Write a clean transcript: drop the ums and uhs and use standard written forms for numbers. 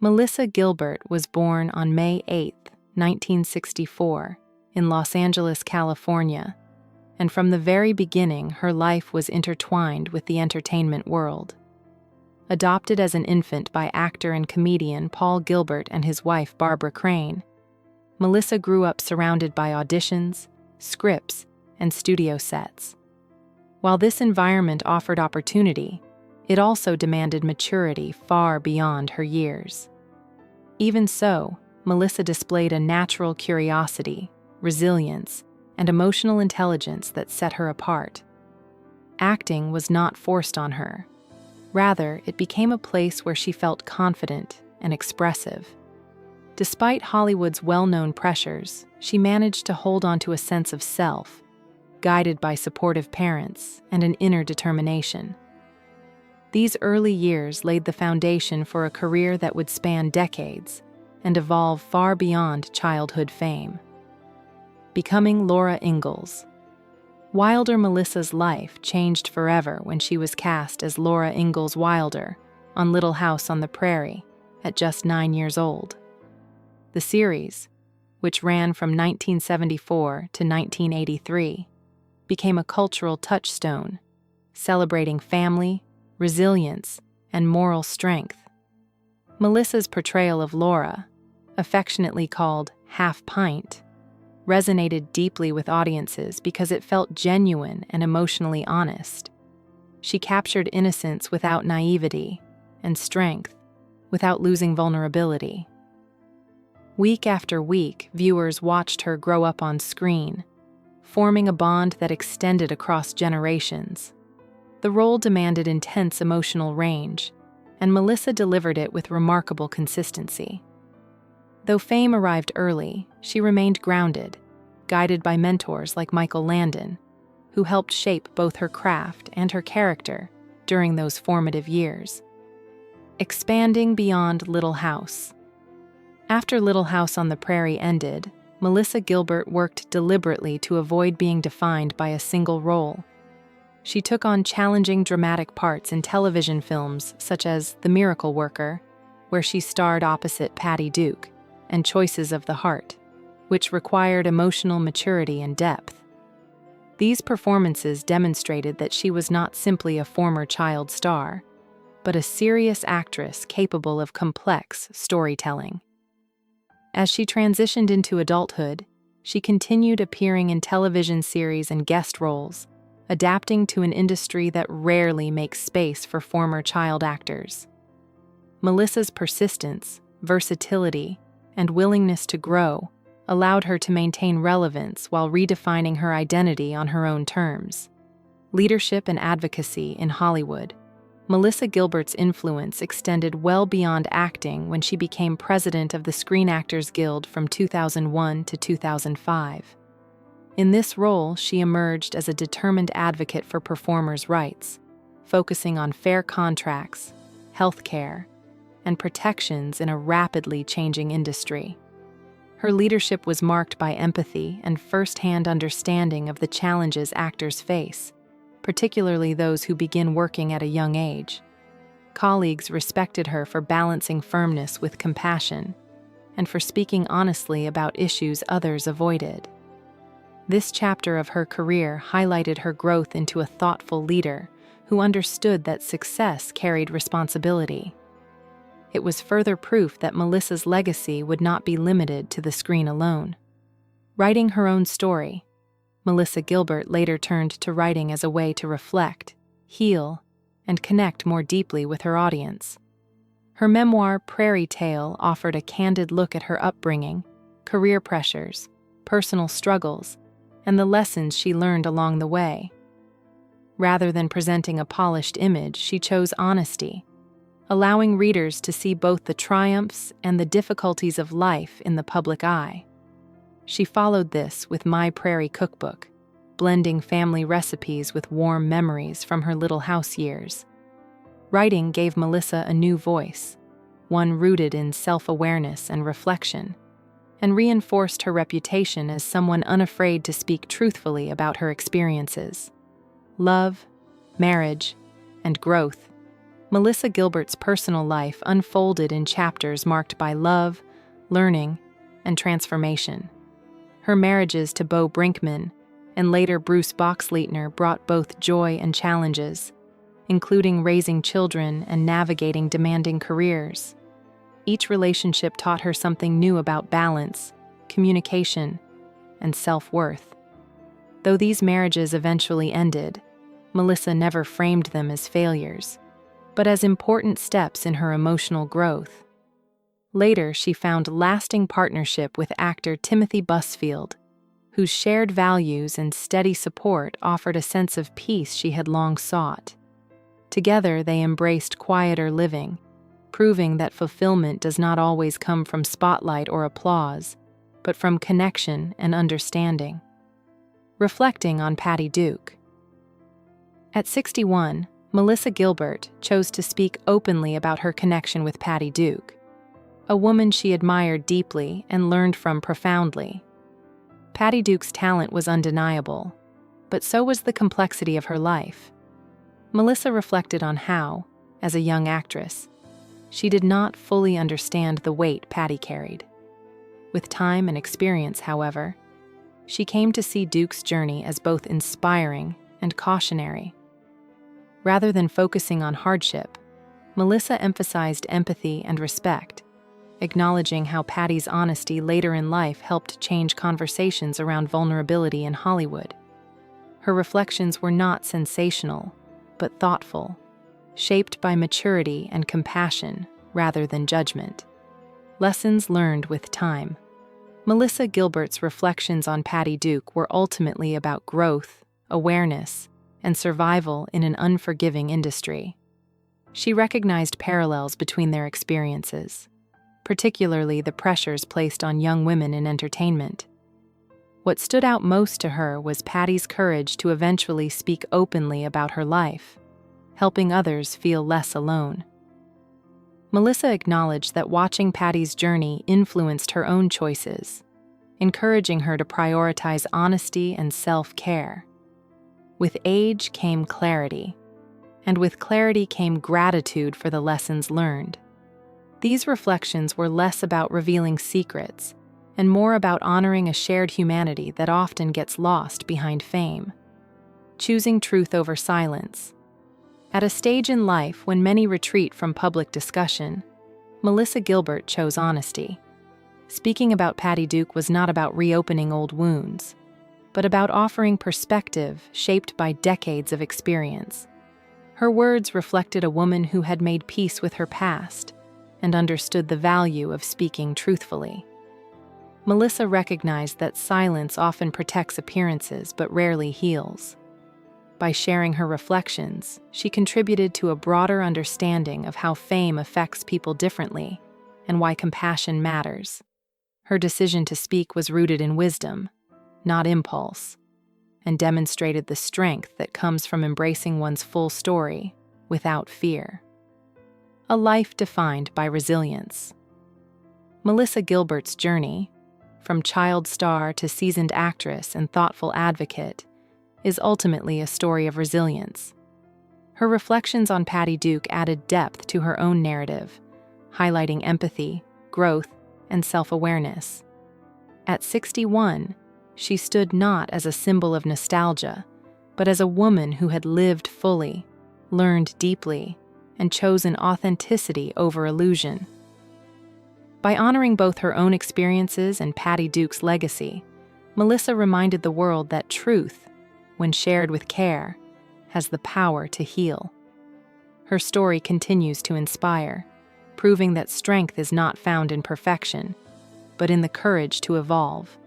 Melissa Gilbert was born on May 8, 1964, in Los Angeles, California, and from the very beginning her life was intertwined with the entertainment world. Adopted as an infant by actor and comedian Paul Gilbert and his wife Barbara Crane, Melissa grew up surrounded by auditions, scripts, and studio sets. While this environment offered opportunity, it also demanded maturity far beyond her years. Even so, Melissa displayed a natural curiosity, resilience, and emotional intelligence that set her apart. Acting was not forced on her. Rather, it became a place where she felt confident and expressive. Despite Hollywood's well-known pressures, she managed to hold on to a sense of self, guided by supportive parents and an inner determination. These early years laid the foundation for a career that would span decades and evolve far beyond childhood fame. Becoming Laura Ingalls. Wilder Melissa's life changed forever when she was cast as Laura Ingalls Wilder on Little House on the Prairie at just 9 years old. The series, which ran from 1974 to 1983, became a cultural touchstone, celebrating family, resilience, and moral strength. Melissa's portrayal of Laura, affectionately called Half Pint, resonated deeply with audiences because it felt genuine and emotionally honest. She captured innocence without naivety and strength without losing vulnerability. Week after week, viewers watched her grow up on screen, forming a bond that extended across generations. The role demanded intense emotional range, and Melissa delivered it with remarkable consistency. Though fame arrived early, she remained grounded, guided by mentors like Michael Landon, who helped shape both her craft and her character during those formative years. Expanding beyond Little House. After Little House on the Prairie ended, Melissa Gilbert worked deliberately to avoid being defined by a single role. She took on challenging dramatic parts in television films such as The Miracle Worker, where she starred opposite Patty Duke, and Choices of the Heart, which required emotional maturity and depth. These performances demonstrated that she was not simply a former child star, but a serious actress capable of complex storytelling. As she transitioned into adulthood, she continued appearing in television series and guest roles, adapting to an industry that rarely makes space for former child actors. Melissa's persistence, versatility, and willingness to grow allowed her to maintain relevance while redefining her identity on her own terms. Leadership and advocacy in Hollywood. Melissa Gilbert's influence extended well beyond acting when she became president of the Screen Actors Guild from 2001 to 2005. In this role, she emerged as a determined advocate for performers' rights, focusing on fair contracts, health care, and protections in a rapidly changing industry. Her leadership was marked by empathy and first-hand understanding of the challenges actors face, particularly those who begin working at a young age. Colleagues respected her for balancing firmness with compassion and for speaking honestly about issues others avoided. This chapter of her career highlighted her growth into a thoughtful leader who understood that success carried responsibility. It was further proof that Melissa's legacy would not be limited to the screen alone. Writing her own story, Melissa Gilbert later turned to writing as a way to reflect, heal, and connect more deeply with her audience. Her memoir, Prairie Tale, offered a candid look at her upbringing, career pressures, personal struggles, and the lessons she learned along the way. Rather than presenting a polished image, she chose honesty, allowing readers to see both the triumphs and the difficulties of life in the public eye. She followed this with My Prairie Cookbook, blending family recipes with warm memories from her Little House years. Writing gave Melissa a new voice, one rooted in self-awareness and reflection, and reinforced her reputation as someone unafraid to speak truthfully about her experiences. Love, marriage, and growth. Melissa Gilbert's personal life unfolded in chapters marked by love, learning, and transformation. Her marriages to Bo Brinkman and later Bruce Boxleitner brought both joy and challenges, including raising children and navigating demanding careers. Each relationship taught her something new about balance, communication, and self-worth. Though these marriages eventually ended, Melissa never framed them as failures, but as important steps in her emotional growth. Later, she found lasting partnership with actor Timothy Busfield, whose shared values and steady support offered a sense of peace she had long sought. Together, they embraced quieter living, proving that fulfillment does not always come from spotlight or applause, but from connection and understanding. Reflecting on Patty Duke. At 61, Melissa Gilbert chose to speak openly about her connection with Patty Duke, a woman she admired deeply and learned from profoundly. Patty Duke's talent was undeniable, but so was the complexity of her life. Melissa reflected on how, as a young actress, she did not fully understand the weight Patty carried. With time and experience, however, she came to see Duke's journey as both inspiring and cautionary. Rather than focusing on hardship, Melissa emphasized empathy and respect, acknowledging how Patty's honesty later in life helped change conversations around vulnerability in Hollywood. Her reflections were not sensational, but thoughtful, shaped by maturity and compassion rather than judgment. Lessons learned with time. Melissa Gilbert's reflections on Patty Duke were ultimately about growth, awareness, and survival in an unforgiving industry. She recognized parallels between their experiences, particularly the pressures placed on young women in entertainment. What stood out most to her was Patty's courage to eventually speak openly about her life, helping others feel less alone. Melissa acknowledged that watching Patty's journey influenced her own choices, encouraging her to prioritize honesty and self-care. With age came clarity, and with clarity came gratitude for the lessons learned. These reflections were less about revealing secrets and more about honoring a shared humanity that often gets lost behind fame. Choosing truth over silence. At a stage in life when many retreat from public discussion, Melissa Gilbert chose honesty. Speaking about Patty Duke was not about reopening old wounds, but about offering perspective shaped by decades of experience. Her words reflected a woman who had made peace with her past and understood the value of speaking truthfully. Melissa recognized that silence often protects appearances but rarely heals. By sharing her reflections, she contributed to a broader understanding of how fame affects people differently and why compassion matters. Her decision to speak was rooted in wisdom, not impulse, and demonstrated the strength that comes from embracing one's full story without fear. A life defined by resilience. Melissa Gilbert's journey, from child star to seasoned actress and thoughtful advocate, is ultimately a story of resilience. Her reflections on Patty Duke added depth to her own narrative, highlighting empathy, growth, and self-awareness. At 61, she stood not as a symbol of nostalgia, but as a woman who had lived fully, learned deeply, and chosen authenticity over illusion. By honoring both her own experiences and Patty Duke's legacy, Melissa reminded the world that truth, when shared with care, has the power to heal. Her story continues to inspire, proving that strength is not found in perfection, but in the courage to evolve.